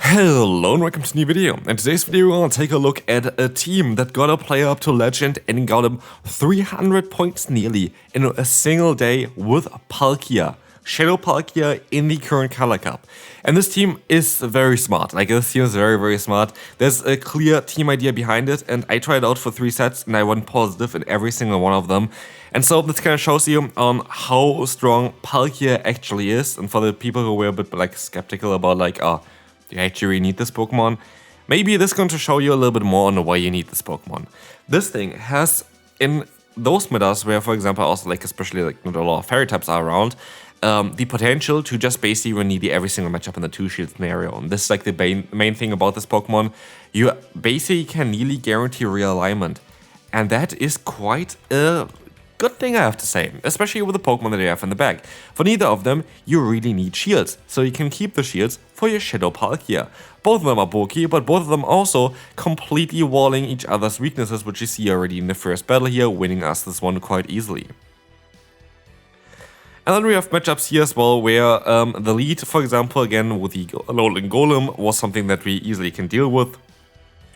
Hello and welcome to a new video. In today's video we're going to take a look at a team that got a player up to legend and got him 300 points nearly in a single day with Palkia. Shadow Palkia in the current Color Cup. And this team is very smart. Like, this team is very smart. There's a clear team idea behind it, and I tried it out for 3 sets and I went positive in every single one of them. And so this kind of shows you on how strong Palkia actually is. And for the people who were a bit like skeptical about like, do you actually need this Pokemon? Maybe this is going to show you a little bit more on why you need this Pokemon. This thing has, in those metas where, for example, also like especially like not a lot of fairy types are around, the potential to just basically run nearly every single matchup in the 2-shield scenario. And this is like the main thing about this Pokemon. You basically can nearly guarantee realignment. And that is quite a good thing, I have to say, especially with the Pokemon that you have in the bag. For neither of them, you really need shields, so you can keep the shields for your Shadow Palkia. Both of them are bulky, but both of them also completely walling each other's weaknesses, which you see already in the first battle here, winning us this one quite easily. And then we have matchups here as well, where the lead, for example, again with the Alolan Golem, was something that we easily can deal with.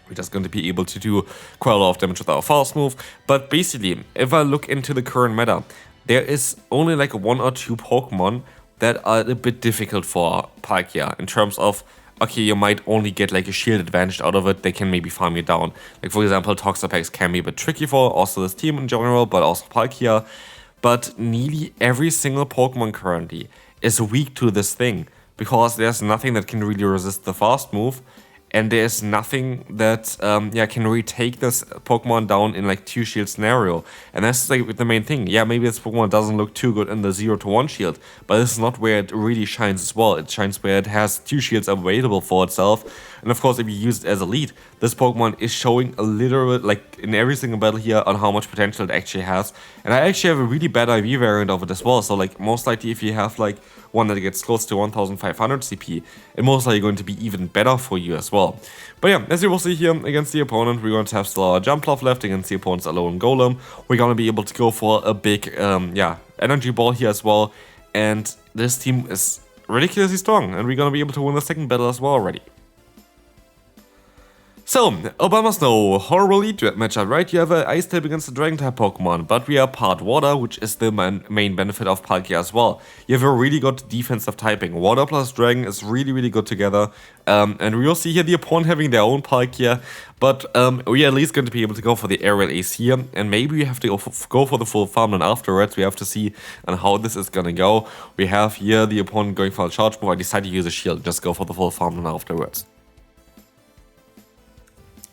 We're just going to be able to do quite a lot of damage with our fast move. But basically, if I look into the current meta, there is only like 1 or 2 Pokemon that are a bit difficult for Palkia in terms of, okay, you might only get like a shield advantage out of it, they can maybe farm you down. Like, for example, Toxapex can be a bit tricky for also this team in general, but also Palkia. But nearly every single Pokemon currently is weak to this thing, because there's nothing that can really resist the fast move. And there's nothing that can really take this Pokemon down in like 2-shield scenario. And that's like the main thing. Yeah, maybe this Pokemon doesn't look too good in the 0 to 1 shield, but this is not where it really shines as well. It shines where it has 2 shields available for itself. And of course, if you use it as a lead, this Pokemon is showing a little bit, like in every single battle here, on how much potential it actually has. And I actually have a really bad IV variant of it as well. So like most likely if you have like one that gets close to 1500 CP, it's most likely going to be even better for you as well. But yeah, as you will see here against the opponent, we're going to have still our Jumpluff left against the opponent's Alolan Golem. We're going to be able to go for a big energy ball here as well. And this team is ridiculously strong, and we're going to be able to win the second battle as well already. So, Abomasnow, horrible lead matchup, right? You have an Ice type against a Dragon type Pokemon, but we are part Water, which is the main benefit of Palkia as well. You have a really good defensive typing. Water plus Dragon is really good together. And we will see here the opponent having their own Palkia, but we are at least going to be able to go for the Aerial Ace here, and maybe we have to go for the full farmland afterwards. We have to see on how this is going to go. We have here the opponent going for a charge move. I decided to use a shield, just go for the full farmland afterwards.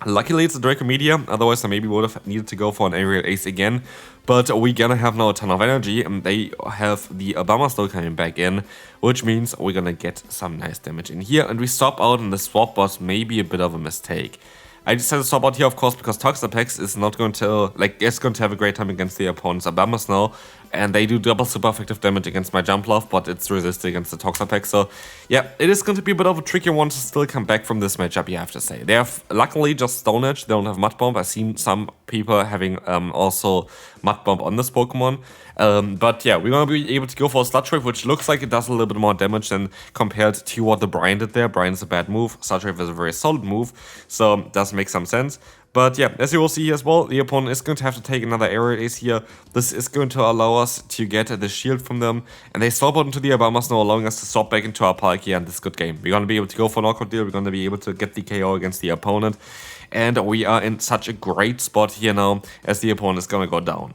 Luckily it's a Draco Media, otherwise I maybe would have needed to go for an Aerial Ace again. But we're gonna have now a ton of energy, and they have the Abomasnow coming back in, which means we're gonna get some nice damage in here. And we swap out, and the swap was maybe a bit of a mistake. I decided to swap out here, of course, because Toxapex is not going to, it's going to have a great time against the opponent's Abomasnow, and they do double super effective damage against my Jumpluff, but it's resisted against the Toxapex, so yeah, it is going to be a bit of a tricky one to still come back from this matchup, you have to say. They have, luckily, just Stone Edge, they don't have Mud Bomb. I've seen some people having also Mud Bomb on this Pokemon, but yeah, we're going to be able to go for a Sludge Wave, which looks like it does a little bit more damage than compared to what the Brine did there. Brine is a bad move, Sludge Wave is a very solid move, so it does make some sense. But yeah, as you will see here as well, the opponent is going to have to take another Aerial Ace here. This is going to allow us to get the shield from them. And they swap out into the Abomasnow, allowing us to swap back into our Palkia, and this is a good game. We're going to be able to go for a knockout deal. We're going to be able to get the KO against the opponent. And we are in such a great spot here now, as the opponent is going to go down.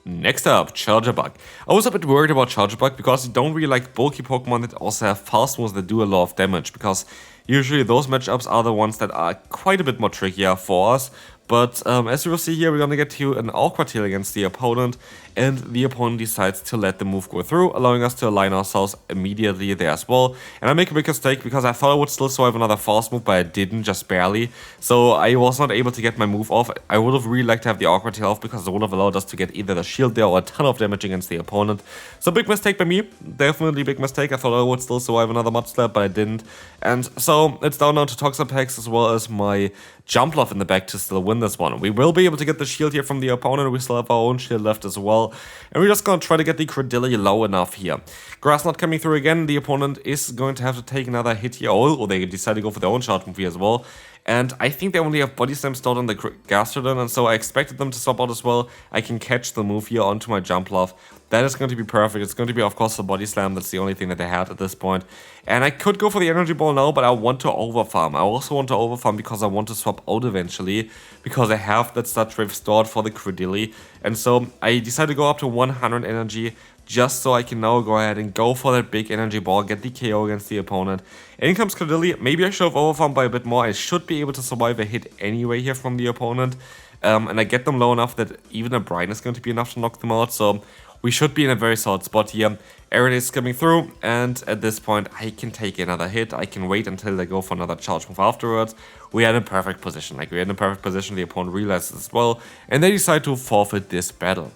Next up, Charjabug. I was a bit worried about Charjabug because I don't really like bulky Pokemon that also have fast moves that do a lot of damage, because usually those matchups are the ones that are quite a bit more trickier for us. But as you will see here, we're going to get to an Awkward Tail against the opponent, and the opponent decides to let the move go through, allowing us to align ourselves immediately there as well. And I make a big mistake because I thought I would still survive another fast move, but I didn't, just barely. So I was not able to get my move off. I would have really liked to have the Awkward Tail off, because it would have allowed us to get either the shield there or a ton of damage against the opponent. So big mistake by me, definitely big mistake. I thought I would still survive another Mud Slap, but I didn't. And so it's down now to Toxapex as well as my Jumpluff in the back to still win this one. We will be able to get the shield here from the opponent. We still have our own shield left as well. well. And we're just gonna try to get the Credilli low enough here. Grass not coming through again, the opponent is going to have to take another hit here, or they decide to go for their own charge move here as well. And I think they only have Body Slam stored on the Gastrodon, and so I expected them to swap out as well. I can catch the move here onto my Jumpluff. That is going to be perfect. It's going to be, of course, the Body Slam. That's the only thing that they had at this point. And I could go for the Energy Ball now, but I want to overfarm. I also want to overfarm because I want to swap out eventually, because I have that Sludge Wave stored for the Credilli. And so I decided to go up to 100 energy, just so I can now go ahead and go for that big energy ball, get the KO against the opponent. In comes Credilli. Maybe I should have overfarmed by a bit more. I should be able to survive a hit anyway here from the opponent. And I get them low enough that even a Brine is going to be enough to knock them out. So we should be in a very solid spot here. Aerial is coming through, and at this point I can take another hit. I can wait until they go for another charge move afterwards. We are in a perfect position. We're in a perfect position. The opponent realizes as well, and they decide to forfeit this battle.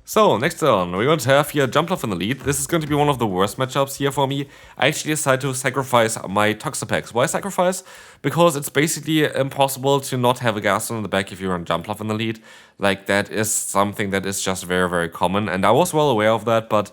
So, next turn, we're going to have here Jumpluff in the lead. This is going to be one of the worst matchups here for me. I actually decide to sacrifice my Toxapex. Why sacrifice? Because it's basically impossible to not have a Gaston in the back if you run Jumpluff in the lead. That is something that is just very, very common. And I was well aware of that, but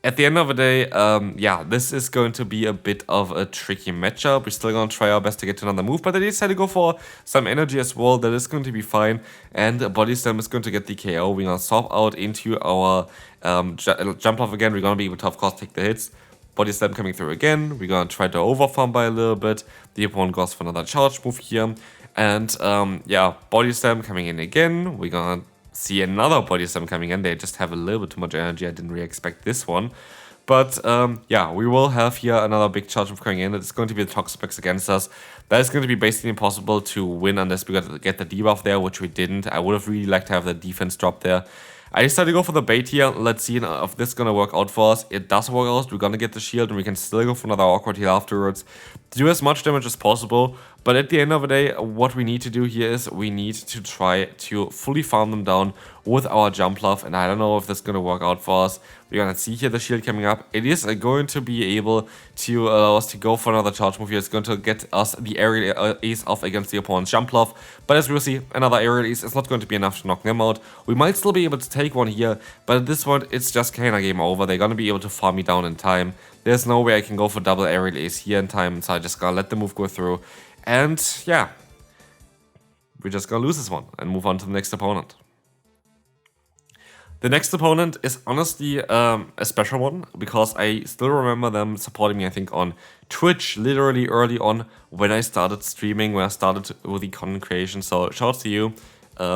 at the end of the day, yeah, this is going to be a bit of a tricky matchup. We're still going to try our best to get to another move, but they decided to go for some energy as well. That is going to be fine, and Body Slam is going to get the KO. We're going to swap out into our Jumpluff again. We're going to be able to, of course, take the hits. Body Slam coming through again. We're going to try to overfarm by a little bit. The opponent goes for another charge move here. And, yeah, Body Slam coming in again. We're going to see another Body Slam coming in. They just have a little bit too much energy. I didn't really expect this one. But yeah, we will have here another big charge move coming in. It's going to be the Toxapex against us. That is going to be basically impossible to win unless we get the debuff there, which we didn't. I would have really liked to have the defense drop there. I decided to go for the bait here. Let's see if this is going to work out for us. It does work out. We're going to get the shield, and we can still go for another awkward heal afterwards. Do as much damage as possible. But at the end of the day, what we need to do here is we need to try to fully farm them down with our Jumpluff. And I don't know if this is going to work out for us. We're going to see here the shield coming up. It is going to be able to allow us to go for another charge move here. It's going to get us the aerial ace off against the opponent's Jumpluff. But as we'll see, another aerial ace is not going to be enough to knock them out. We might still be able to take one here, but at this point, it's just kind of game over. They're going to be able to farm me down in time. There's no way I can go for double aerial ace here in time, so I just gotta let the move go through. And yeah, we're just gonna lose this one and move on to the next opponent. The next opponent is honestly a special one, because I still remember them supporting me, I think, on Twitch, literally early on when I started streaming, when I started with the content creation. So shout out to you.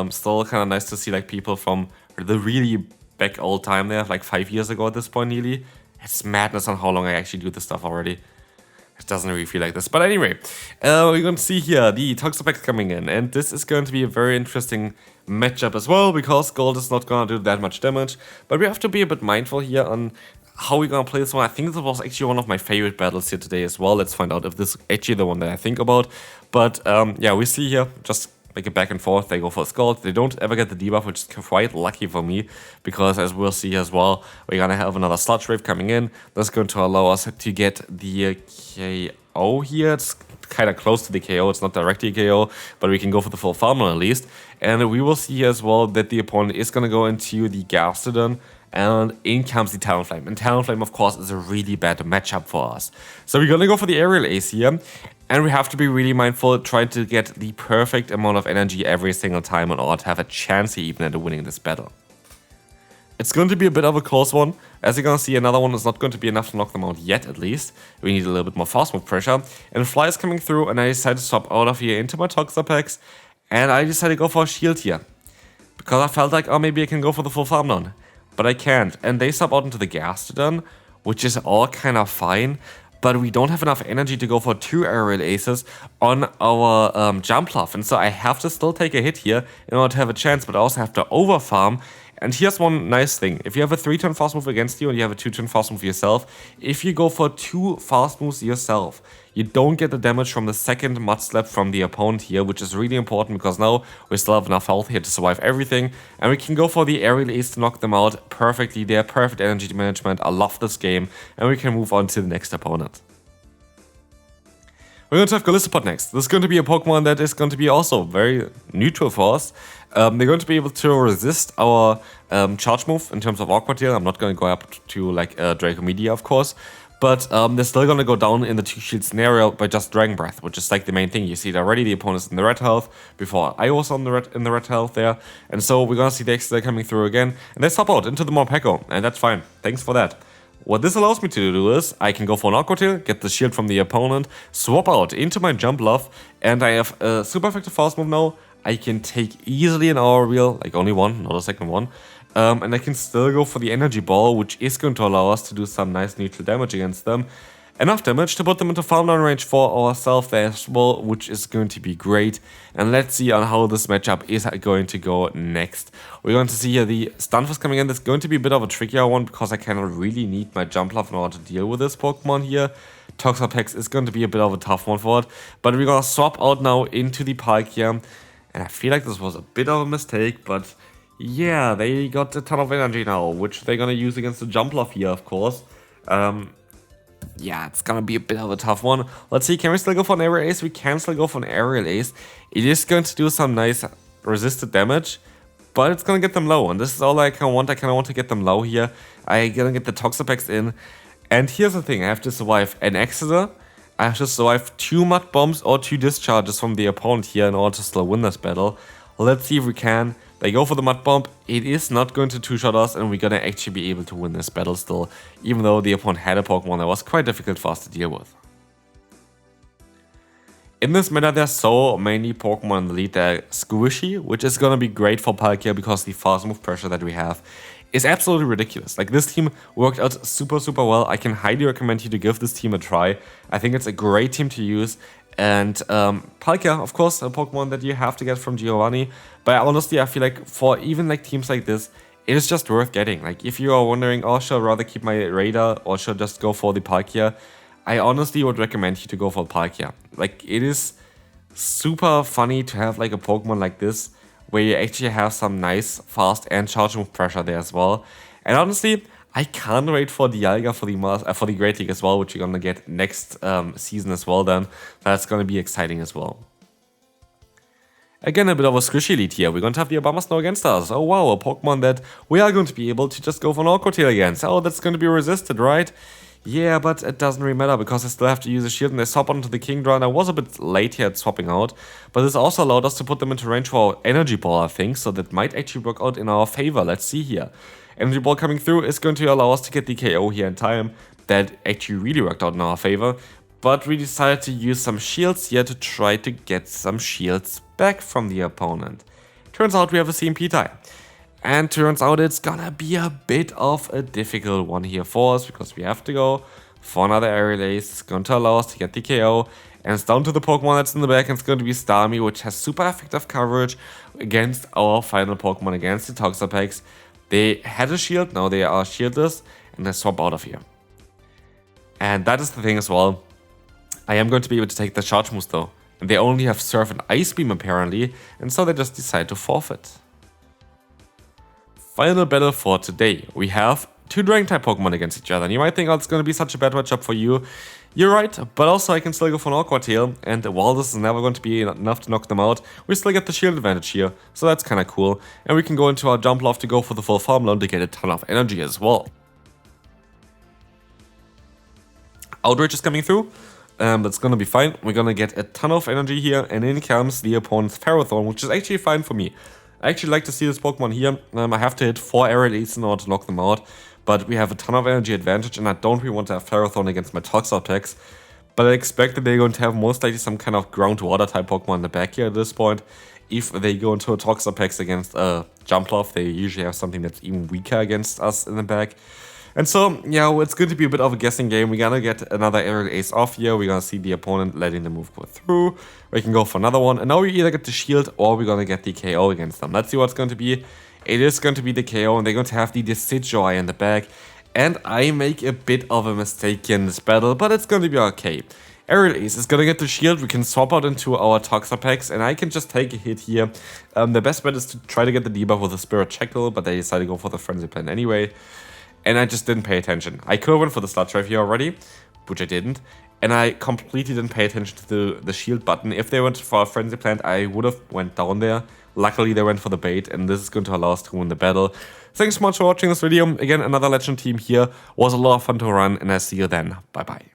Still kind of nice to see people from the really back old time there, 5 years ago at this point nearly. It's madness on how long I actually do this stuff already. It doesn't really feel like this. But anyway, we're going to see here the Toxapex coming in. And this is going to be a very interesting matchup as well, because gold is not going to do that much damage. But we have to be a bit mindful here on how we're going to play this one. I think this was actually one of my favorite battles here today as well. Let's find out if this is actually the one that I think about. But yeah, we see here just a back and forth. They go for a Scald. They don't ever get the debuff, which is quite lucky for me, because as we'll see as well, we're gonna have another Sludge Wave coming in. That's going to allow us to get the KO here. It's kind of close to the KO. It's not directly KO, but we can go for the full farm at least. And we will see as well that the opponent is gonna go into the Gastrodon, and in comes the Talonflame. And Talonflame, of course, is a really bad matchup for us. So we're gonna go for the aerial ace here. And we have to be really mindful, trying to get the perfect amount of energy every single time in order to have a chance here even at winning this battle. It's going to be a bit of a close one. As you're going to see, another one is not going to be enough to knock them out yet, at least. We need a little bit more fast move pressure. And Fly is coming through, and I decided to swap out of here into my Toxapex. And I decided to go for a shield here, because I felt like, oh, maybe I can go for the full farm down. But I can't. And they swap out into the Gastrodon, which is all kind of fine. But we don't have enough energy to go for 2 aerial aces on our Jumpluff. And so I have to still take a hit here in order to have a chance, but I also have to overfarm. And here's one nice thing. If you have a 3-turn fast move against you and you have a 2-turn fast move yourself, if you go for 2 fast moves yourself, you don't get the damage from the second Mud Slap from the opponent here, which is really important, because now we still have enough health here to survive everything. And we can go for the aerial ace to knock them out perfectly there. Perfect energy management. I love this game. And we can move on to the next opponent. We're going to have Lostheart next. This is going to be a Pokemon that is going to be also very neutral for us. They're going to be able to resist our charge move in terms of Awkward Tail. I'm not going to go up to like Draco Media, of course. But they're still going to go down in the 2-shield scenario by just Dragon Breath, which is like the main thing. You see it already, the opponent's in the red health, before I was in the red health there. And so we're going to see the X coming through again. And they swap out into the Morpeko, and that's fine. Thanks for that. What this allows me to do is, I can go for an Awkward Tail, get the shield from the opponent, swap out into my Jumpluff, and I have a super effective fast move now. I can take easily an Aura Wheel, like only one, not a second one. And I can still go for the Energy Ball, which is going to allow us to do some nice neutral damage against them. Enough damage to put them into farm down range for ourselves there as well, which is going to be great. And let's see on how this matchup is going to go next. We're going to see here the Stunfisk coming in. That's going to be a bit of a trickier one because I cannot really need my Jumpluff in order to deal with this Pokemon here. Toxapex is going to be a bit of a tough one for it. But we're going to swap out now into the Palkia. And I feel like this was a bit of a mistake, but yeah, they got a ton of energy now, which they're going to use against the Jumpluff here, of course. Yeah, it's gonna be a bit of a tough one. Let's see, can we still go for an Aerial Ace? We can still go for an Aerial Ace. It is going to do some nice resisted damage, but it's gonna get them low. And this is all I kind of want. I kind of want to get them low here. I'm gonna get the Toxapex in. And here's the thing, I have to survive an Exeter. I have to survive 2 Mud Bombs or 2 Discharges from the opponent here in order to still win this battle. Let's see if we can. They go for the Mud Bomb. It is not going to 2-shot us, and we're gonna actually be able to win this battle still, even though the opponent had a Pokemon that was quite difficult for us to deal with. In this meta, there's so many Pokemon in the lead that are squishy, which is gonna be great for Palkia because the fast move pressure that we have is absolutely ridiculous. Like, this team worked out super well. I can highly recommend you to give this team a try. I think it's a great team to use. And Palkia, of course, a Pokemon that you have to get from Giovanni. But honestly, I feel like for even like teams like this, it is just worth getting. Like, if you are wondering, oh, should I rather keep my Radar or should I just go for the Palkia? I honestly would recommend you to go for Palkia. Like, it is super funny to have like a Pokemon like this, where you actually have some nice, fast and charge move pressure there as well. And honestly, I can't wait for the Dialga for the Great League as well, which you're gonna get next season as well then. That's gonna be exciting as well. Again, a bit of a squishy lead here. We're going to have the Abomasnow against us. Oh wow, a Pokemon that we are going to be able to just go for an Awkward Tail against. Oh, that's going to be resisted, right? Yeah, but it doesn't really matter because I still have to use a shield and they swap onto the Kingdra, and I was a bit late here at swapping out. But this also allowed us to put them into range for our Energy Ball, I think, so that might actually work out in our favor. Let's see here. Energy Ball coming through is going to allow us to get the KO here in time. That actually really worked out in our favor. But we decided to use some shields here to try to get some shields back from the opponent. Turns out we have a CMP tie. And turns out it's gonna be a bit of a difficult one here for us, because we have to go for another Aerial Ace. It's going to allow us to get the KO. And it's down to the Pokemon that's in the back, and it's going to be Starmie, which has super effective coverage against our final Pokemon, against the Toxapex. They had a shield, now they are shieldless, and they swap out of here. And that is the thing as well. I am going to be able to take the charge moves though. And they only have Surf and Ice Beam apparently, and so they just decide to forfeit. Final battle for today. We have 2 Dragon-type Pokemon against each other. And you might think, oh, it's going to be such a bad matchup for you. You're right, but also I can still go for an Awkward Tail, and while this is never going to be enough to knock them out, we still get the shield advantage here, so that's kind of cool. And we can go into our Jumpluff to go for the full farmland to get a ton of energy as well. Outrage is coming through. That's gonna be fine. We're gonna get a ton of energy here, and in comes the opponent's Ferrothorn, which is actually fine for me. I actually like to see this Pokemon here. I have to hit 4 Aerial Aces in order to knock them out, but we have a ton of energy advantage, and I don't really want to have Ferrothorn against my Toxapex. But I expect that they're going to have most likely some kind of ground-water type Pokemon in the back here at this point. If they go into a Toxapex against a Jumpluff, they usually have something that's even weaker against us in the back. And so, yeah, it's going to be a bit of a guessing game. We're gonna get another Aerial Ace off here. We're gonna see the opponent letting the move go through. We can go for another one. And now we either get the shield or we're gonna get the KO against them. Let's see what's going to be. It is going to be the KO, and they're going to have the Decidueye in the back. And I make a bit of a mistake in this battle, but it's going to be okay. Aerial Ace is gonna get the shield. We can swap out into our Toxapex, and I can just take a hit here. The best bet is to try to get the debuff with a Spirit Shackle, but they decided to go for the Frenzy Plan anyway. And I just didn't pay attention. I could have went for the Sludge Drive here already, which I didn't. and I completely didn't pay attention to the shield button. If they went for a Frenzy Plant, I would have went down there. Luckily, they went for the bait, and this is going to allow us to win the battle. Thanks so much for watching this video. Again, another Legend team here. Was a lot of fun to run, and I'll see you then. Bye-bye.